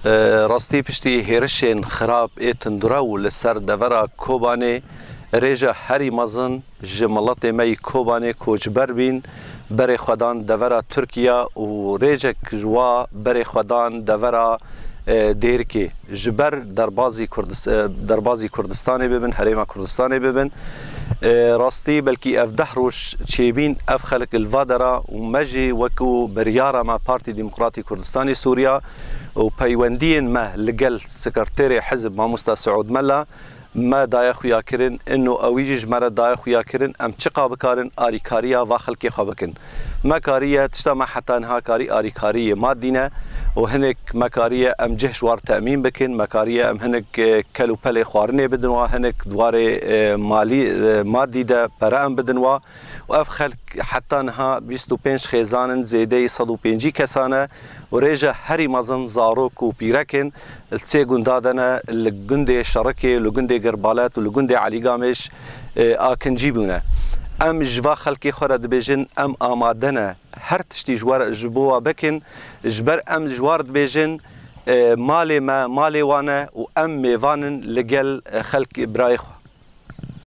راستی پشتی هیرشین خراب ایتندرا و لسر دورا کوبانه ریجا هری مزن جملات می کوبانه کوچبر بین بر خودان دورا ترکیه و ریجا کجوا بر خودان دورا دیرکی جبر دربازی کردستانی ببین حریم کردستانی ببین راستی بلکی اف ده روش چیبین اف خلق الوادرا و مجی وکو بریارا ما پارتی ديمقراطي کردستانی سوریا و پیوندین ما لگل سکرتیر حزب ماموستا سعود ملا ما دای خویا کرن انه اویجج مرا دای خویا کرن ام چقا بکارن آریکاریا و خلقی خوابکن ما کاریه تشتا ما حتی انها کاری آریکاری مادینه و هنک مکاریه ام جهش وار تأمین بکن مکاریه ام هنک کلو پل خوارنه بدن و هنک دوار مالی مادی ده برام بدن و اف خلق حتی انها 25 خیزان زیده 105 کسانه و ریجا هری مزن زاروک و پیرکن التسي گندادنا لگنده شرکه لگنده گربالات و لگنده علی گامش آکن جیبونه ام جوا خلقی خورد بیجن ام آمادنه هر تشتی جوار جبوا بکن جبر ام جوارد بیجن مال ما مال وانه و ام میوانن لگل خلق برای